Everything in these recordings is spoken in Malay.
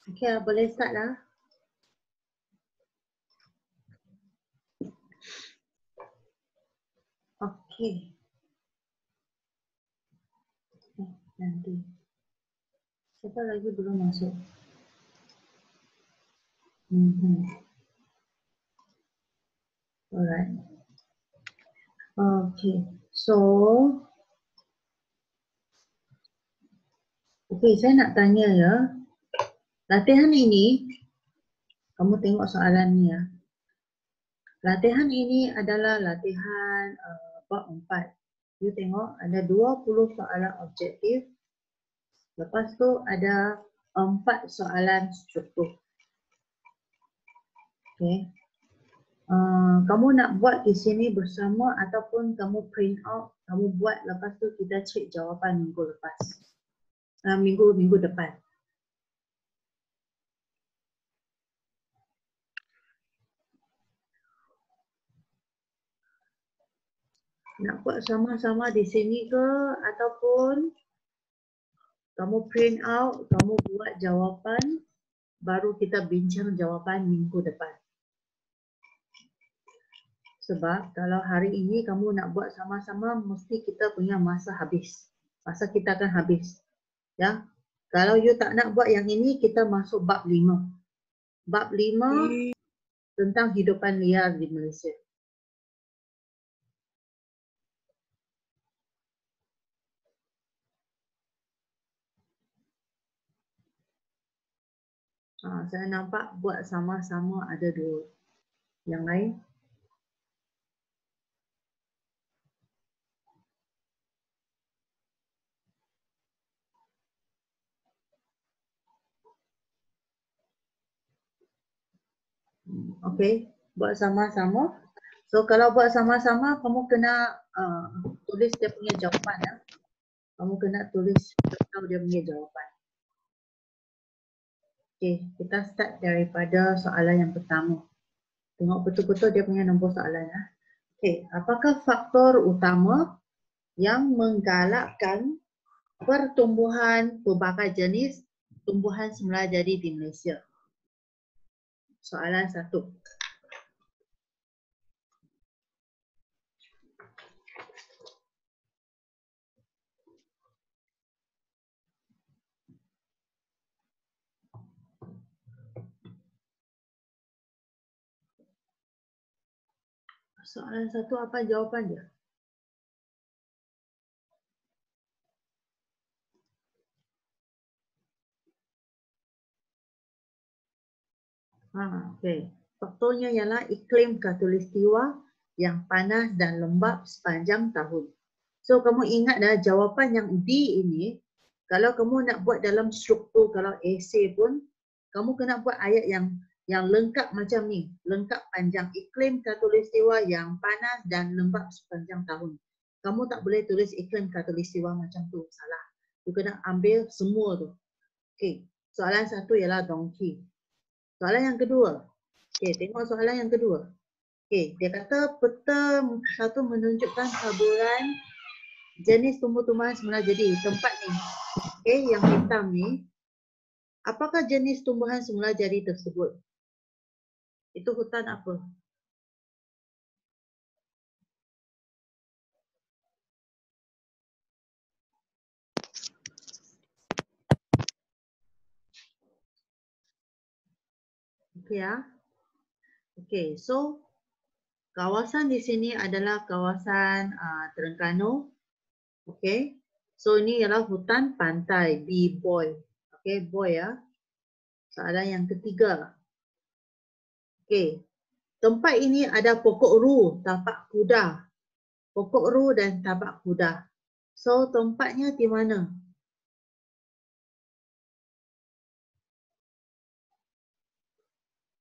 Okay, boleh start lah. Okay. Nanti. Siapa lagi belum masuk? Alright. Okay. So, okay, saya nak tanya ya. Latihan ini, kamu tengok soalan ni ya. Latihan ini adalah latihan bab 4. You tengok ada 20 soalan objektif. Lepas tu ada 4 soalan struktur. Okay. Kamu nak buat di sini bersama ataupun kamu print out, kamu buat lepas tu kita cek jawapan minggu lepas. Minggu depan. Nak buat sama-sama di sini ke ataupun kamu print out, kamu buat jawapan, baru kita bincang jawapan minggu depan. Sebab kalau hari ini kamu nak buat sama-sama, mesti kita punya masa habis. Masa kita akan habis. Ya. Kalau you tak nak buat yang ini, kita masuk bab 5. Bab 5 tentang hidupan liar di Malaysia. Saya nampak buat sama-sama ada 2. Yang lain? Okey, buat sama-sama. So kalau buat sama-sama, kamu kena tulis dia punya jawapan ya. Kamu kena tulis tahu dia punya jawapan. Okey, kita start daripada soalan yang pertama. Tengok betul-betul dia punya nombor soalan ya. Okey, apakah faktor utama yang menggalakkan pertumbuhan pelbagai jenis tumbuhan semula jadi di Malaysia? Soalan 1. Soalan 1 apa jawapan dia? Okey. Faktornya ialah iklim khatulistiwa yang panas dan lembap sepanjang tahun. So kamu ingat dah jawapan yang D ini, kalau kamu nak buat dalam struktur, kalau esei pun, kamu kena buat ayat yang lengkap macam ni. Lengkap panjang, iklim khatulistiwa yang panas dan lembap sepanjang tahun. Kamu tak boleh tulis iklim khatulistiwa macam tu, salah. You kena ambil semua tu. Okey, soalan 1 ialah donkey. Soalan yang kedua. Okey, tengok soalan yang kedua. Okey, dia kata peta 1 menunjukkan taburan jenis tumbuh-tumbuhan semula jadi. Tempat ni. Okey, yang hitam ni. Apakah jenis tumbuhan semula jadi tersebut? Itu hutan apa? Okey ya. Okey, so kawasan di sini adalah kawasan Terengganu. Okey. So ini ialah hutan pantai, B-boy. Okey, boy ya. Soalan yang ketiga. Okey. Tempat ini ada pokok ru, tapak kuda. Pokok ru dan tapak kuda. So tempatnya di mana?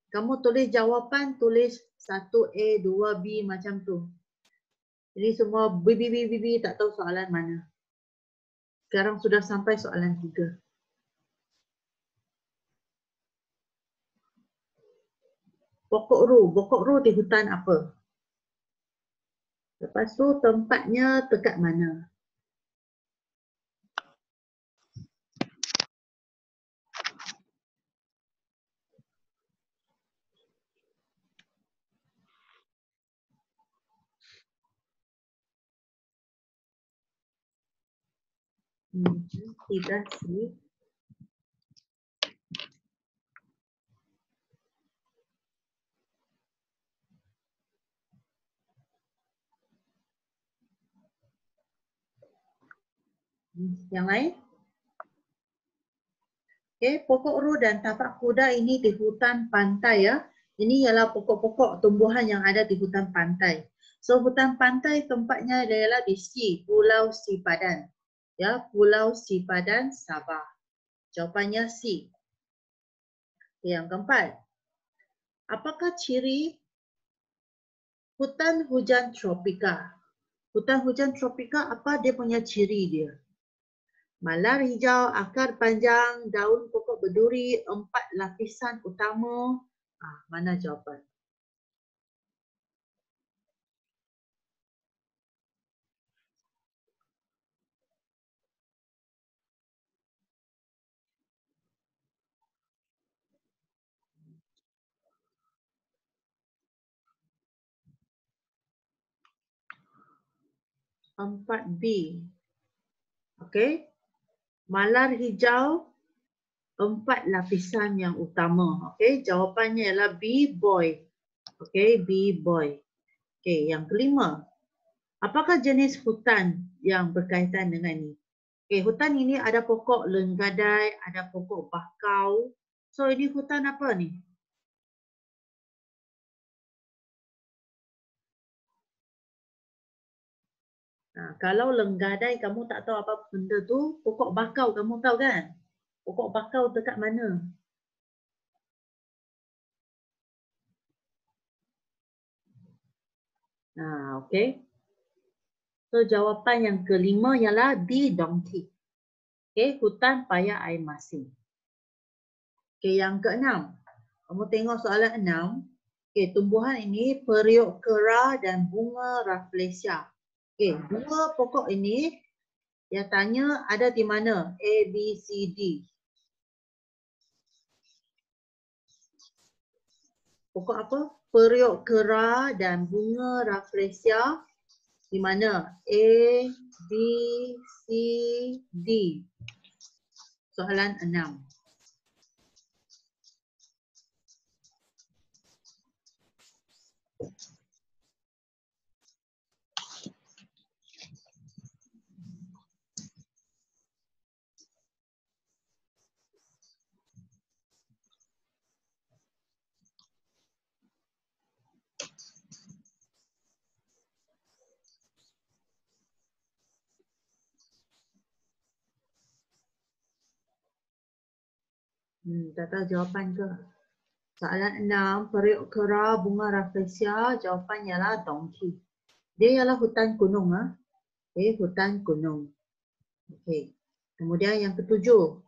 Kamu tulis jawapan, tulis 1A, 2B macam tu. Jadi semua B, tak tahu soalan mana. Sekarang sudah sampai soalan 3. Pokok ru di hutan apa? Lepas tu tempatnya dekat mana? 3C. Yang lain? Okay, pokok ru dan tapak kuda ini di hutan pantai ya. Ini ialah pokok-pokok tumbuhan yang ada di hutan pantai. So hutan pantai tempatnya adalah di Pulau Sipadan. Ya, Pulau Sipadan, Sabah. Jawapannya C. Okay, yang keempat. Apakah ciri hutan hujan tropika? Hutan hujan tropika apa dia punya ciri dia? Malar hijau, akar panjang, daun pokok berduri, 4 lapisan utama. Mana jawapan? Empat B. Okey. Malar hijau, 4 lapisan yang utama. Okey, jawapannya ialah B, boy. Okey, B, boy. Okey, yang kelima. Apakah jenis hutan yang berkaitan dengan ini? Okey, hutan ini ada pokok lenggadai, ada pokok bakau. So, ini hutan apa ni? Kalau lenggadai kamu tak tahu apa benda tu, pokok bakau kamu tahu kan? Pokok bakau dekat mana? Okey. So jawapan yang kelima ialah D, donkey. Okey, hutan paya air masin. Okey, yang keenam. Kamu tengok soalan 6. Okey, tumbuhan ini periuk kera dan bunga rafflesia. Okey, dua pokok ini dia tanya ada di mana? A, B, C, D. Pokok apa? Periuk kera dan bunga rafflesia di mana? A, B, C, D. Soalan 6. Tak tahu jawapan ke? Soalan 6, periuk kera, bunga rafflesia, jawapan ialah donkey. Dia ialah hutan gunung. Okay, hutan gunung. Okay. Kemudian yang ketujuh.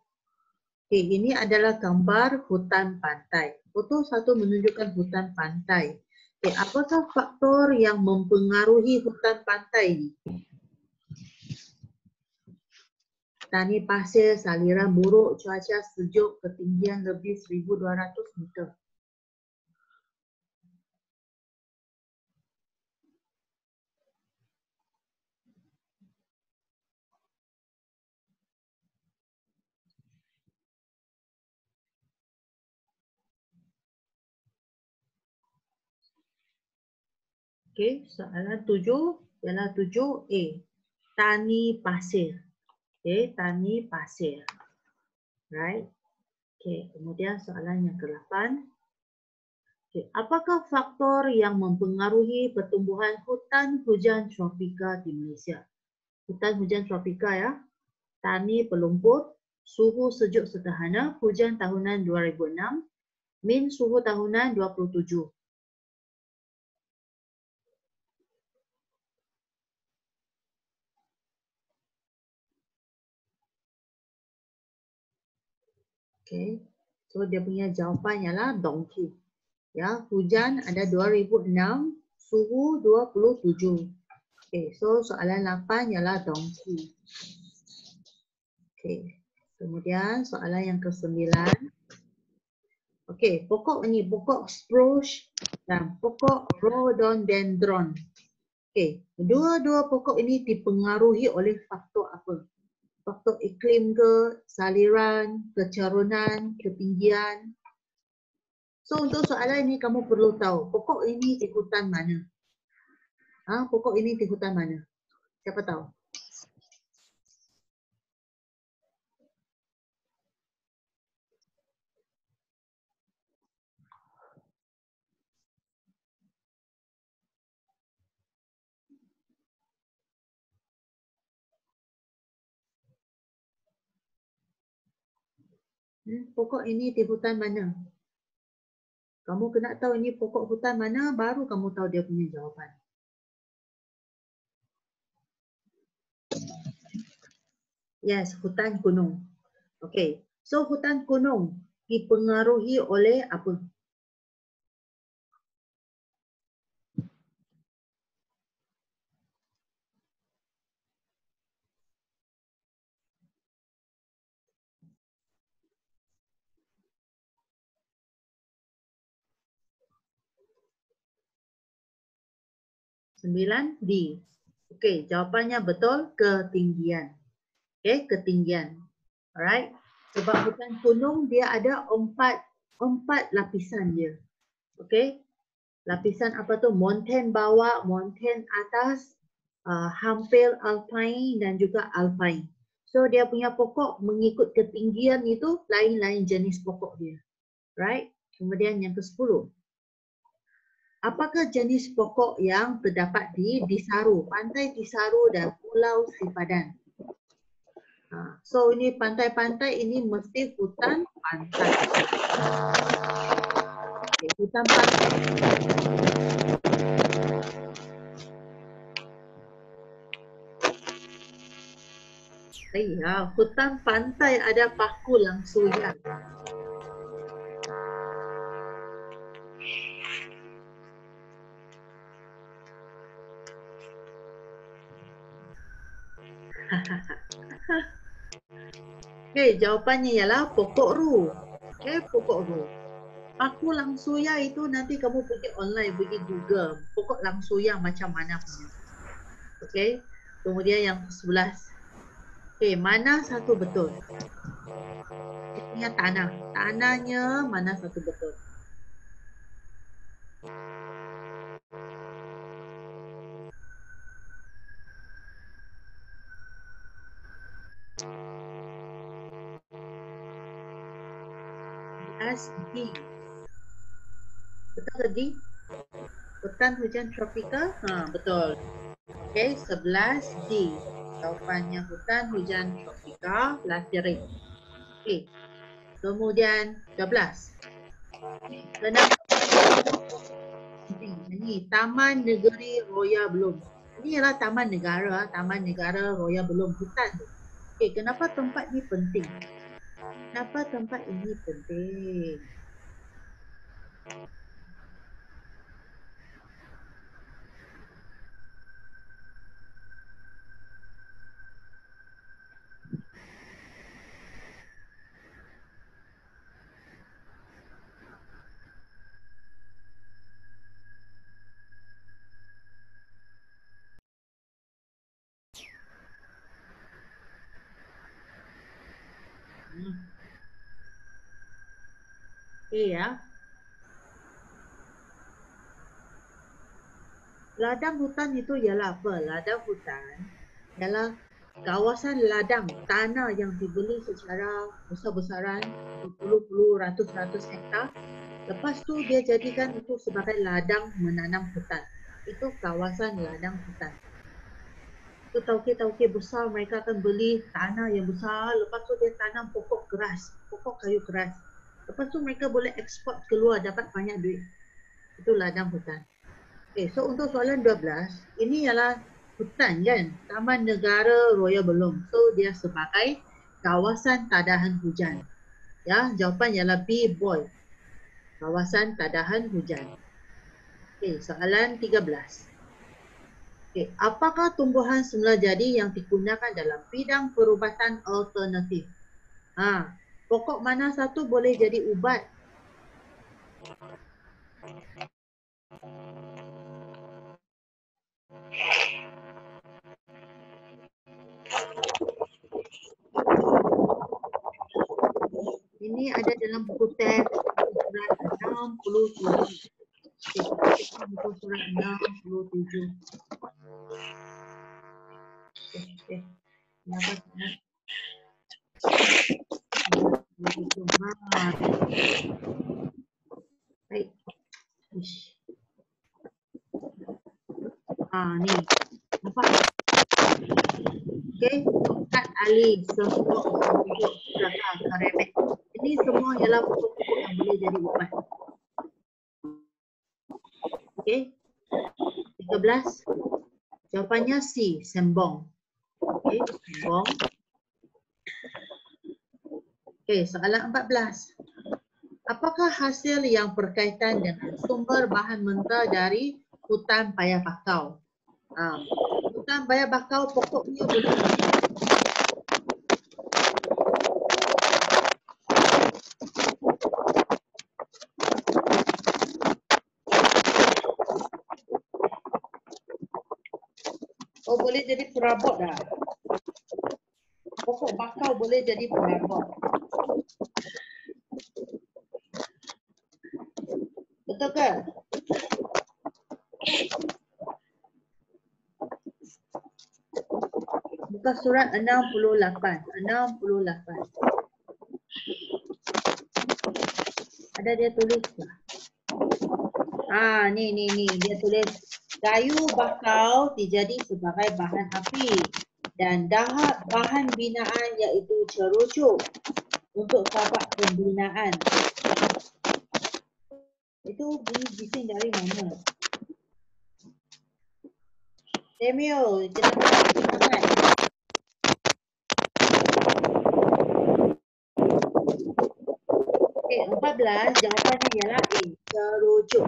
Okay, ini adalah gambar hutan pantai. Foto satu menunjukkan hutan pantai. Okay, apakah faktor yang mempengaruhi hutan pantai ini? Tani pasir, saliran buruk, cuaca sejuk, ketinggian lebih 1,200 meter. Okey, soalan 7 ialah 7A. Tani pasir. Okey, tani pasir. Right. Okey, kemudian soalan yang ke-8. Okey, apakah faktor yang mempengaruhi pertumbuhan hutan hujan tropika di Malaysia? Hutan hujan tropika ya. Tani pelumpur, suhu sejuk sederhana, hujan tahunan 2006, min suhu tahunan 27. Okay, so dia punya jawapan ialah donkey. Ya, hujan ada 2006, suhu 27. Okay, so soalan 8 ialah donkey. Okay, kemudian soalan yang ke-9. Okay, pokok ini, pokok spruce dan pokok rhododendron. Okay, dua-dua pokok ini dipengaruhi oleh faktor apa? faktor iklim ke, saliran, kecarunan, ketinggian. So untuk soalan ini kamu perlu tahu pokok ini di hutan mana? Pokok ini di hutan mana? Siapa tahu? Pokok ini di hutan mana? Kamu kena tahu ini pokok hutan mana, baru kamu tahu dia punya jawapan. Yes, hutan gunung. Okay, so hutan gunung dipengaruhi oleh apa? Sembilan D. Okay, jawapannya betul, ketinggian. Okay, ketinggian. Alright. Sebab hutan gunung dia ada empat lapisan dia. Okay. Lapisan apa tu? Mountain bawah, mountain atas, hampir alpine dan juga alpine. So dia punya pokok mengikut ketinggian itu lain-lain jenis pokok dia. Right? Kemudian yang ke-10. Apakah jenis pokok yang terdapat di Desaru, Pantai Desaru dan Pulau Sipadan? So ini pantai-pantai ini mesti hutan pantai. Okay, hutan pantai. Ya, hutan pantai ada paku langsuyan. Okay, jawapannya ialah pokok ru. Okay, pokok ru. Paku langsuya itu nanti kamu pergi online, pergi Google. Pokok langsuya macam mana punya. Okay, kemudian yang ke-11. Okay, mana satu betul? Dia punya tanah. Tanahnya mana satu betul? D. Betul ke D? Hutan hujan tropika? Betul. Okay, 11 D. Jawapannya hutan hujan tropika Latterik. Okay. Kemudian 12. Kenapa? Ini Taman Negeri Roya Belum. Ini ialah Taman Negara, Taman Negara Roya Belum, hutan tu. Okay, kenapa tempat ini penting? Kenapa tempat ini penting? Okay ya. Ladang hutan itu ialah apa? Ladang hutan ialah kawasan ladang tanah yang dibeli secara besar-besaran, berpuluh-puluh, ratus-ratus hektar. Lepas tu dia jadikan itu sebagai ladang menanam hutan. Itu kawasan ladang hutan. Itu tauke-tauke besar mereka akan beli tanah yang besar, lepas tu dia tanam pokok keras, pokok kayu keras. Lepas tu mereka boleh ekspor keluar dapat banyak duit. Itu ladang hutan. Okay, so untuk soalan 12, ini ialah hutan kan? Taman Negara Roya Belum. So dia sebagai kawasan tadahan hujan. Ya, jawapan ialah B, boy. Kawasan tadahan hujan. Okay, soalan 13. Okay, apakah tumbuhan semula jadi yang digunakan dalam bidang perubatan alternatif? Pokok mana satu boleh jadi ubat? Ini ada dalam buku teks surat 67. Buku surat 67. Okey. Kenapa sangat? Baik. Ni. Nampak? Okey. Tongkat alif, semua bentuk belakang, karemet. Ini semua ialah pokok-pokok yang boleh jadi ubat. Okey. 13. Jawapannya C, sembong. Okey, sembong. Okey, soalan 14. Apakah hasil yang berkaitan dengan sumber bahan mentah dari hutan paya bakau? Hutan paya bakau pokoknya boleh boleh jadi perabot dah. Pokok bakau boleh jadi perabot. Betul ke? Buka surat 68. Ada dia tulis tak? Ni dia tulis kayu bakau dijadi sebagai bahan api dan dahak bahan binaan iaitu cerucuk untuk sabak pembinaan. Itu bunyi bising dari mana? Samuel, silakan. Okey, 14 jawapannya ialah A, cerucuk.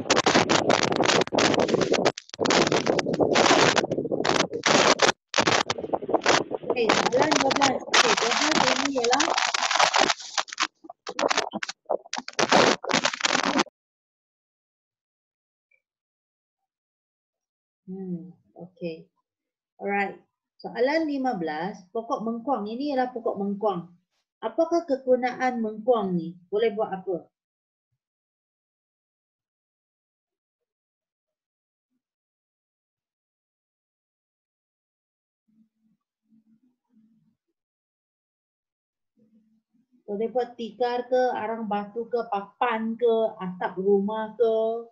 Okey, soalan 12. Okey, jawapan ini ialah okey. Alright. Soalan 15, pokok mengkuang. Ini ialah pokok mengkuang. Apakah kegunaan mengkuang ni? Boleh buat apa? Boleh buat tikar ke, arang batu ke, papan ke, atap rumah ke.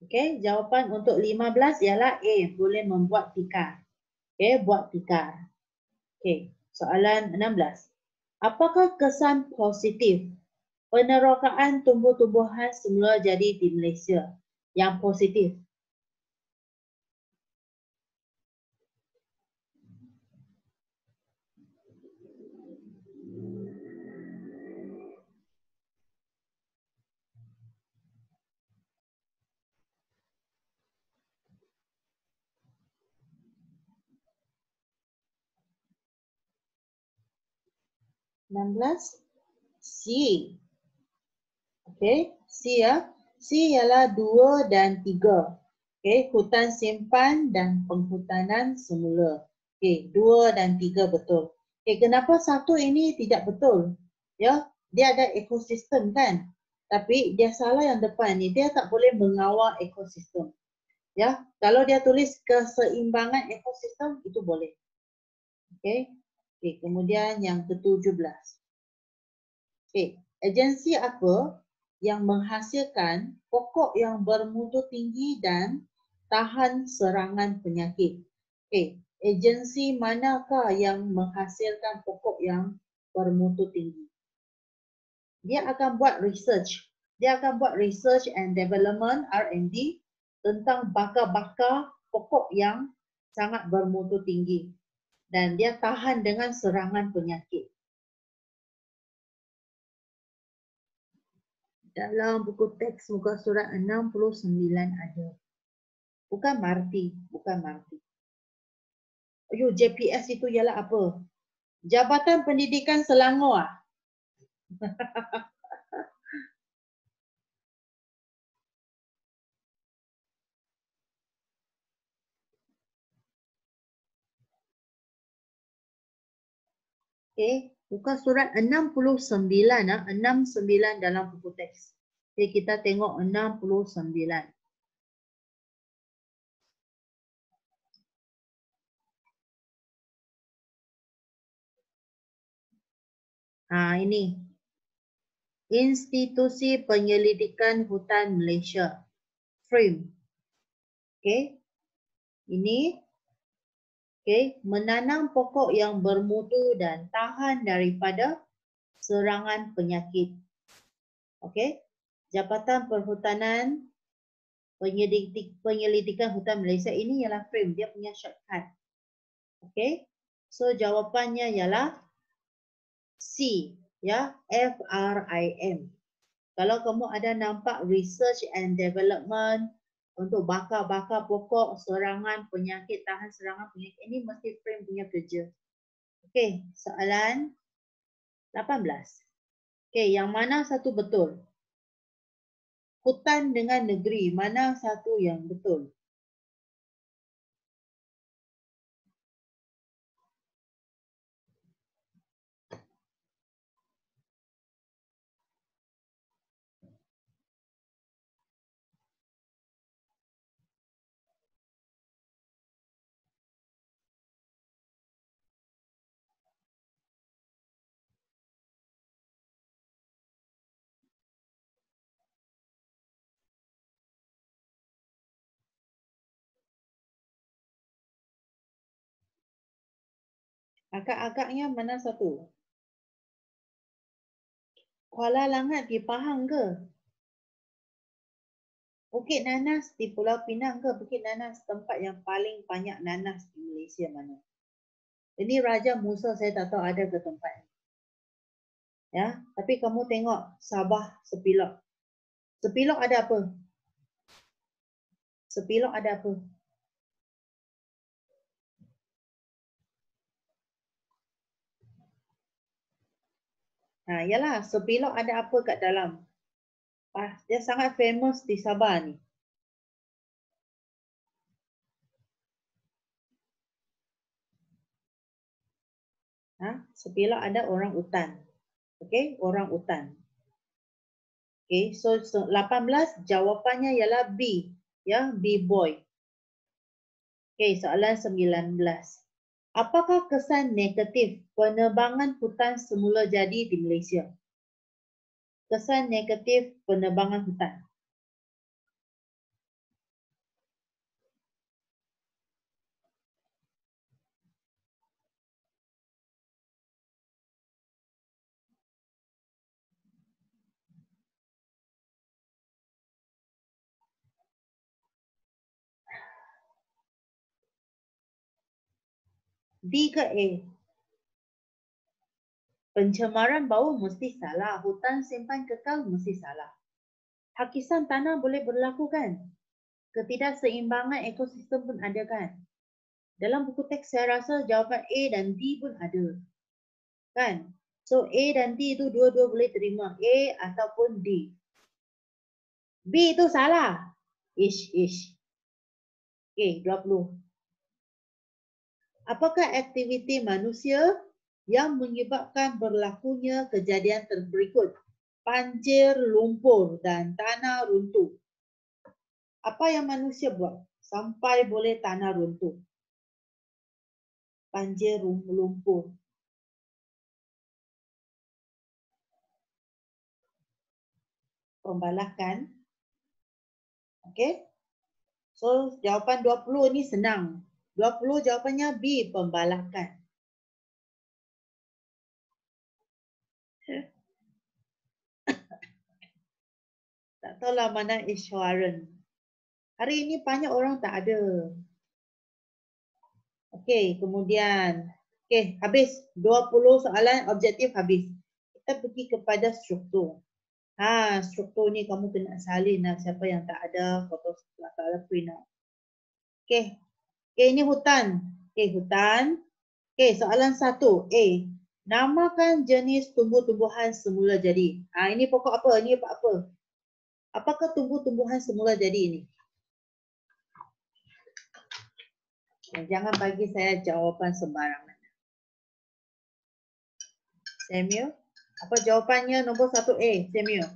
Okey, jawapan untuk 15 ialah A, boleh membuat tikar. Okey, buat tikar. Okey, soalan 16. Apakah kesan positif penerokaan tumbuh-tumbuhan semula jadi di Malaysia? Yang positif. 16. C. Okey, C ya. C ialah 2 dan 3. Okey, hutan simpan dan penghutanan semula. Okey, 2 dan 3 betul. Okey, kenapa satu ini tidak betul? Ya, dia ada ekosistem kan? Tapi dia salah yang depan ni, dia tak boleh mengawal ekosistem. Ya, kalau dia tulis keseimbangan ekosistem itu boleh. Okey. Okey, kemudian yang ke-17. Okey, agensi apa yang menghasilkan pokok yang bermutu tinggi dan tahan serangan penyakit? Okey, agensi manakah yang menghasilkan pokok yang bermutu tinggi? Dia akan buat research. Dia akan buat research and development R&D tentang bakar-bakar pokok yang sangat bermutu tinggi dan dia tahan dengan serangan penyakit. Dalam buku teks muka surat 69 ada. Bukan Marti, bukan Marti. Ayuh, JPS itu ialah apa? Jabatan Pendidikan Selangor. Okay, buka surat 69 69 dalam buku teks. Okay, kita tengok 69. Ini. Institusi Penyelidikan Hutan Malaysia. Frame. Okay. Ini. Okay. Menanam pokok yang bermutu dan tahan daripada serangan penyakit. Okay. Jabatan Perhutanan Penyelidikan Hutan Malaysia ini ialah frame. Dia punya shortcut. Okay. So jawapannya ialah C. Ya, FRIM. Kalau kamu ada nampak research and development untuk bakar-bakar pokok, serangan penyakit, tahan serangan penyakit, ini mesti frame punya kerja. Okey, soalan 18. Okey, yang mana satu betul? Hutan dengan negeri, mana satu yang betul? Agak-agaknya mana satu? Kuala Langat di Pahang ke? Bukit Nanas di Pulau Pinang ke? Bukit Nanas tempat yang paling banyak nanas di Malaysia mana? Ini Raja Musa saya tak tahu ada ke tempat ni. Ya, tapi kamu tengok Sabah Sepilok. Sepilok ada apa? Sepilok ada apa? Yalah, Sepilok ada apa kat dalam? Dia sangat famous di Sabah ni. Sepilok ada orang utan. Okey, orang utan. Okey, so 18 jawapannya ialah B. Ya, B boy. Okey, soalan 19. Apakah kesan negatif penerbangan hutan semula jadi di Malaysia? Kesan negatif penerbangan hutan. D ke A? Pencemaran bau mesti salah. Hutan simpan kekal mesti salah. Hakisan tanah boleh berlaku kan? Ketidakseimbangan ekosistem pun ada kan? Dalam buku teks saya rasa jawapan A dan D pun ada. Kan? So A dan D itu dua-dua boleh terima. A ataupun D. B itu salah. Ish. Okay, 20. Apakah aktiviti manusia yang menyebabkan berlakunya kejadian berikut? Banjir, lumpur dan tanah runtuh. Apa yang manusia buat sampai boleh tanah runtuh? Banjir, lumpur. Pembalakan. Okey. So jawapan 20 ni senang. 20 jawapannya B, pembalakan. Tak tahulah mana Ishwaran. Hari ini banyak orang tak ada. Okey, kemudian. Okey, habis. 20 soalan objektif habis. Kita pergi kepada struktur. Struktur ni kamu kena salin lah. Siapa yang tak ada foto tak ada print out. Okey. Okey, ini hutan. Okey, hutan. Okey, soalan 1. A. Namakan jenis tumbuh-tumbuhan semula jadi. Ini pokok apa? Ini apa? Apakah tumbuh-tumbuhan semula jadi ini? Jangan bagi saya jawapan sembarangan. Samuel, apa jawapannya nombor 1A, Samuel?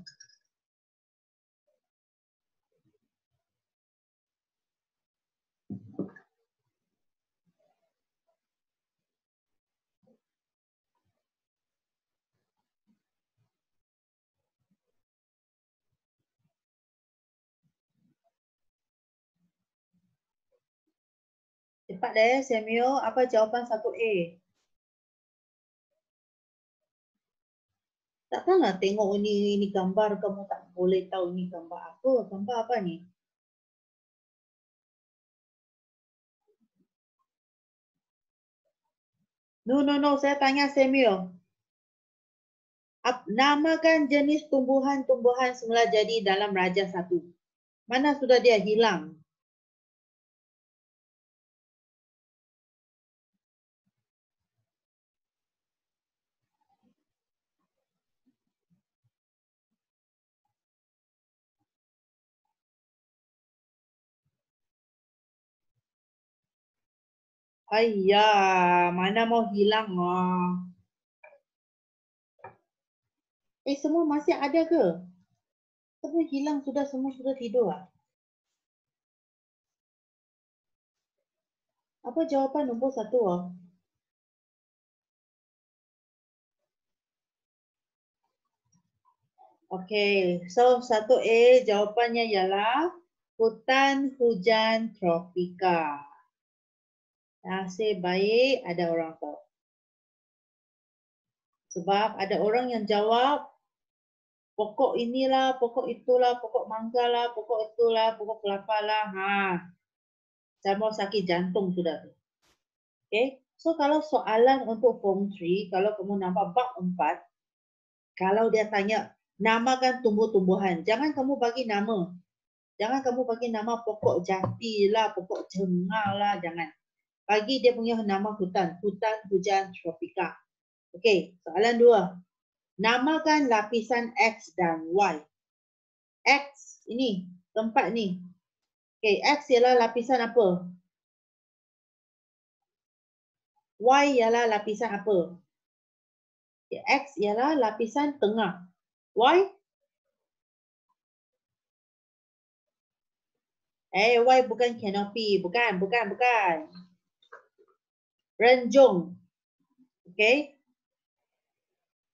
Cepat deh, Samuel, apa jawapan 1A? Takkanlah tengok ini gambar kamu tak boleh tahu ni gambar apa? Gambar apa ni? No, saya tanya Samuel. Namakan jenis tumbuhan-tumbuhan semula jadi dalam Raja 1. Mana sudah dia hilang? Ayah, mana mau hilang ah. Semua masih ada ke? Semua hilang sudah, semua sudah tidur ah. Apa jawapan nombor 1 ah? Okay, so 1A jawapannya ialah hutan hujan tropika. Nasib baik ada orang tahu. Sebab ada orang yang jawab pokok inilah, pokok itulah, pokok mangga lah, pokok itulah, pokok kelapa lah. Saya mau sakit jantung sudah tu. Okay, so kalau soalan untuk form 3, kalau kamu nampak bab 4, kalau dia tanya namakan tumbuh-tumbuhan, jangan kamu bagi nama. Jangan kamu bagi nama pokok jati lah, pokok cengar lah, jangan. Bagi dia punya nama hutan, hutan hujan tropika. Okey, soalan 2. Namakan lapisan X dan Y. X ini, tempat ni. Okey, X ialah lapisan apa? Y ialah lapisan apa? Okay, X ialah lapisan tengah. Y? Y bukan canopy, bukan. Renjung. Okay.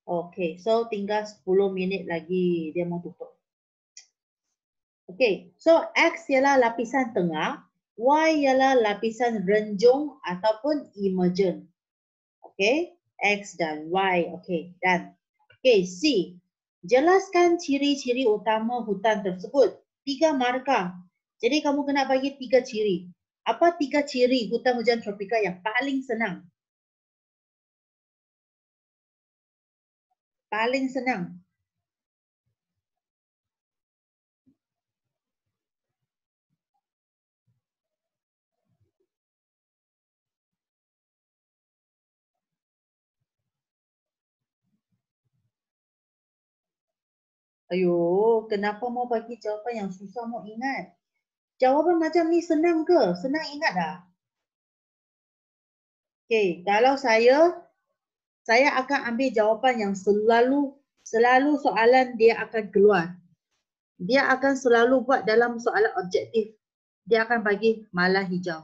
Okay, so tinggal 10 minit lagi dia mau tutup. Okay, so X ialah lapisan tengah, Y ialah lapisan renjung ataupun emergent. Okay, X dan Y. Okay, dan okay, C. Jelaskan ciri-ciri utama hutan tersebut. 3 markah. Jadi kamu kena bagi 3 ciri. Apa 3 ciri hutan hujan tropika yang paling senang? Paling senang. Ayo, kenapa mau bagi jawapan yang susah mau ingat? Jawapan macam ni senang ke? Senang ingat dah. Okay, kalau saya akan ambil jawapan yang selalu soalan dia akan keluar. Dia akan selalu buat dalam soalan objektif. Dia akan bagi malar hijau.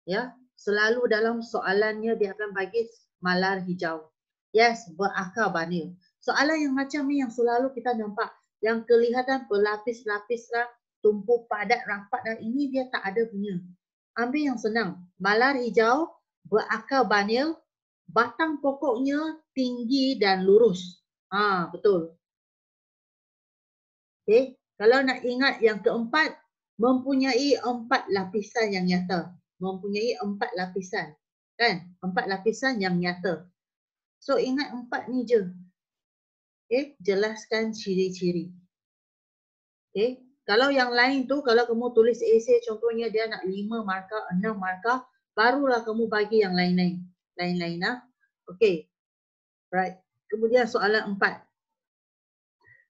Ya, selalu dalam soalannya dia akan bagi malar hijau. Yes, berakar banil. Soalan yang macam ni yang selalu kita nampak, yang kelihatan berlapis-lapis lah, tumpuk padat rapat lah, ini dia tak ada punya. Ambil yang senang. Malar hijau, berakar banil, batang pokoknya tinggi dan lurus. Betul. Okay. Kalau nak ingat yang keempat, mempunyai 4 lapisan yang nyata. Mempunyai 4 lapisan. Kan? 4 lapisan yang nyata. So ingat 4 ni je. Okay. Jelaskan ciri-ciri. Okay. Kalau yang lain tu, kalau kamu tulis esei contohnya dia nak 5 markah, 6 markah, barulah kamu bagi yang lain-lain. Lain-lain lah. Okay. Right. Kemudian soalan 4.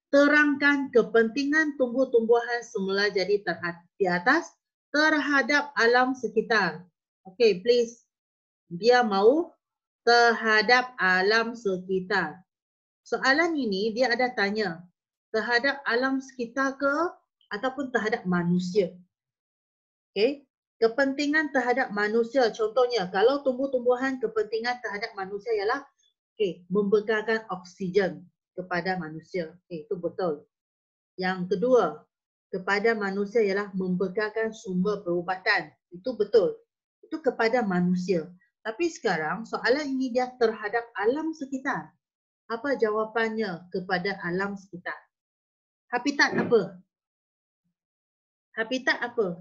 Terangkan kepentingan tumbuh-tumbuhan semula jadi di atas terhadap alam sekitar. Okay, please. Dia mau terhadap alam sekitar. Soalan ini dia ada tanya terhadap alam sekitar ke ataupun terhadap manusia. Okey, kepentingan terhadap manusia, contohnya kalau tumbuh-tumbuhan kepentingan terhadap manusia ialah membekalkan oksigen kepada manusia. Itu betul. Yang kedua, kepada manusia ialah membekalkan sumber perubatan. Itu betul. Itu kepada manusia. Tapi sekarang soalan ini dia terhadap alam sekitar. Apa jawapannya kepada alam sekitar? Habitat apa? Habitat apa?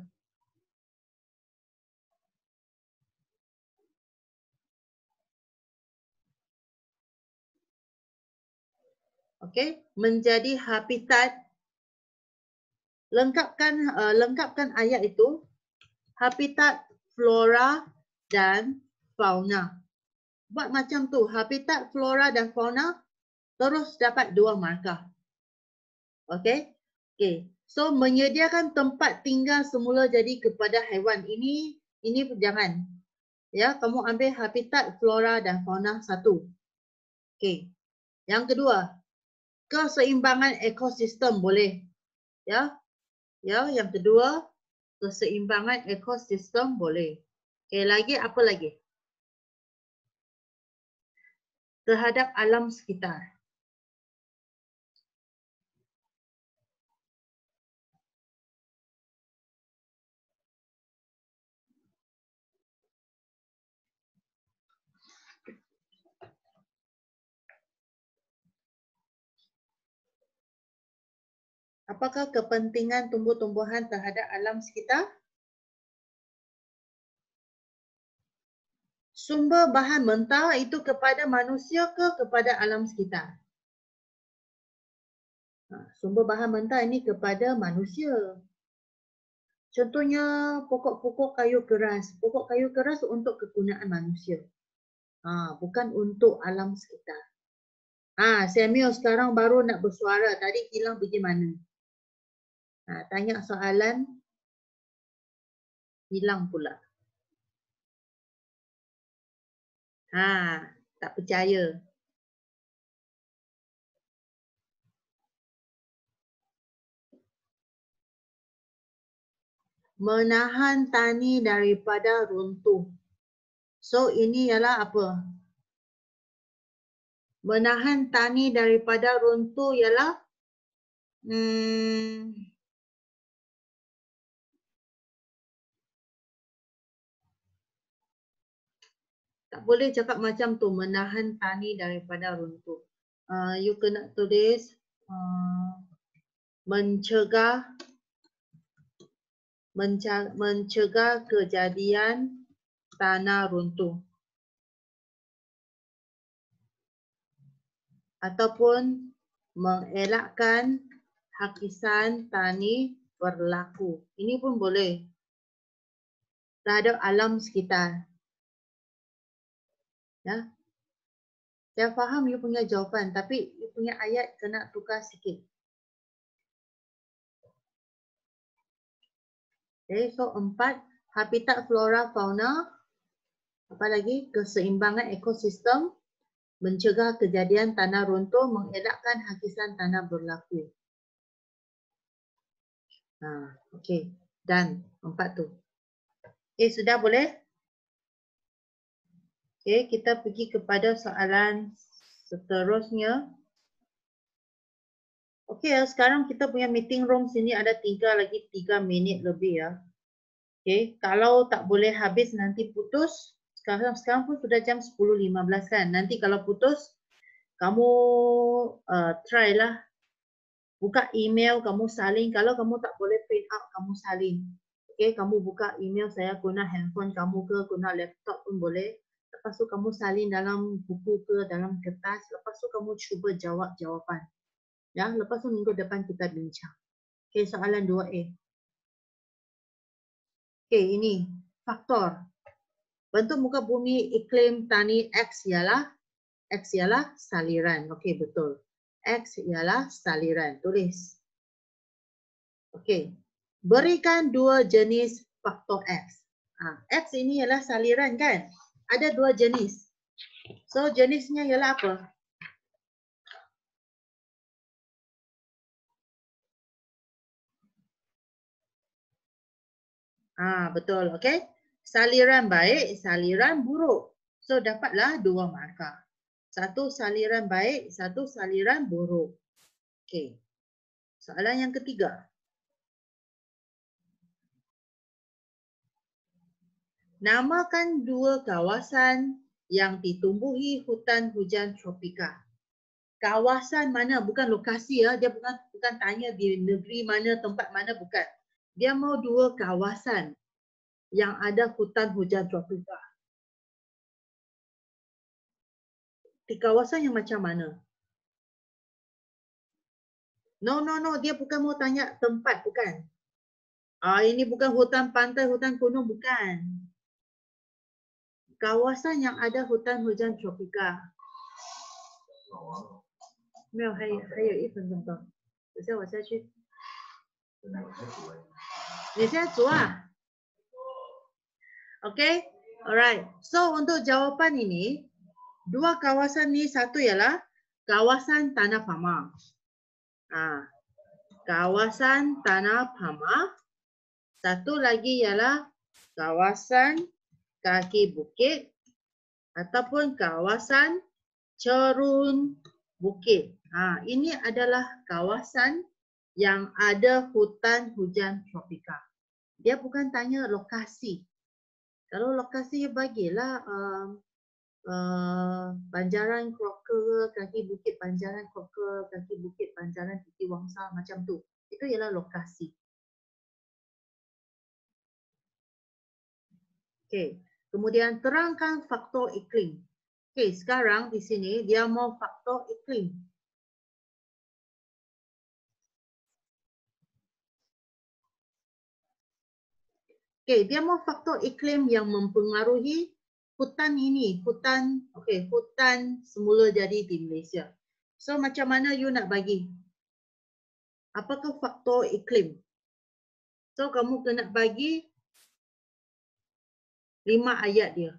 Okey, menjadi habitat. Lengkapkan ayat itu. Habitat flora dan fauna. Buat macam tu, habitat flora dan fauna terus dapat 2 markah. Okey. Okey. So menyediakan tempat tinggal semula jadi kepada haiwan. Ini jangan. Ya, kamu ambil habitat flora dan fauna 1. Okey. Yang kedua, keseimbangan ekosistem boleh. Ya. Ya, yang kedua, keseimbangan ekosistem boleh. Okey, lagi apa lagi? Terhadap alam sekitar. Apakah kepentingan tumbuh-tumbuhan terhadap alam sekitar? Sumber bahan mentah itu kepada manusia ke kepada alam sekitar? Sumber bahan mentah ini kepada manusia. Contohnya pokok-pokok kayu keras. Pokok kayu keras untuk kegunaan manusia. Bukan untuk alam sekitar. Samuel sekarang baru nak bersuara. Tadi hilang pergi mana? Tanya soalan, hilang pula. Tak percaya. Menahan tani daripada runtuh. So ini ialah apa? Menahan tani daripada runtuh ialah tak boleh cakap macam tu, menahan tani daripada runtuh. You kena tulis mencegah kejadian tanah runtuh. Ataupun mengelakkan hakisan tani berlaku. Ini pun boleh. Terhadap alam sekitar. Ya. Saya faham you punya jawapan, tapi you punya ayat kena tukar sikit. Okay, so 4, habitat flora fauna. Apa lagi? Keseimbangan ekosistem. Mencegah kejadian tanah runtuh, mengelakkan hakisan tanah berlaku. Okey, done. 4 tu. Okay, sudah boleh? Okay, kita pergi kepada soalan seterusnya. Okey, sekarang kita punya meeting room sini ada 3 minit lebih ya. Okey, kalau tak boleh habis nanti putus. Sekarang pun sudah jam 10.15 kan. Nanti kalau putus, kamu try lah. Buka email, kamu salin. Kalau kamu tak boleh print out, kamu salin. Okey, kamu buka email saya guna handphone kamu ke, guna laptop pun boleh. Lepas tu kamu salin dalam buku ke, dalam kertas. Lepas tu kamu cuba jawab jawapan. Ya, lepas tu minggu depan kita bincang. Okey, soalan 2A. Okey, ini faktor. Bentuk muka bumi iklim tani X ialah saliran. Okey, betul. X ialah saliran. Tulis. Okey. Berikan 2 jenis faktor X. X ini ialah saliran kan? Ada 2 jenis. So jenisnya ialah apa? Betul, okey. Saliran baik, saliran buruk. So dapatlah 2 markah. Satu saliran baik, satu saliran buruk. Okey. Soalan yang ketiga. Namakan 2 kawasan yang ditumbuhi hutan hujan tropika. Kawasan mana, bukan lokasi ya, dia bukan tanya di negeri mana, tempat mana, bukan. Dia mau 2 kawasan yang ada hutan hujan tropika. Di kawasan yang macam mana? No, dia bukan mau tanya tempat, bukan. Ini bukan hutan pantai, hutan gunung, bukan. Kawasan yang ada hutan hujan tropika. 没有，还有1分钟到。等下我下去。你现在煮啊 ？Okay, alright. So untuk jawapan ini, 2 kawasan ni, satu ialah kawasan tanah pama. Kawasan tanah pama. Satu lagi ialah kawasan kaki bukit ataupun kawasan cerun bukit. Ini adalah kawasan yang ada hutan hujan tropika. Dia bukan tanya lokasi. Kalau lokasi bagilah Banjaran Crocker, kaki bukit Banjaran Crocker, kaki bukit Banjaran Titi Wangsa, macam tu. Itu ialah lokasi. Okey. Kemudian terangkan faktor iklim. Okey, sekarang di sini dia mau faktor iklim. Okey, dia mau faktor iklim yang mempengaruhi hutan ini. Hutan semula jadi di Malaysia. So macam mana you nak bagi? Apakah faktor iklim? So kamu kena bagi 5 ayat dia.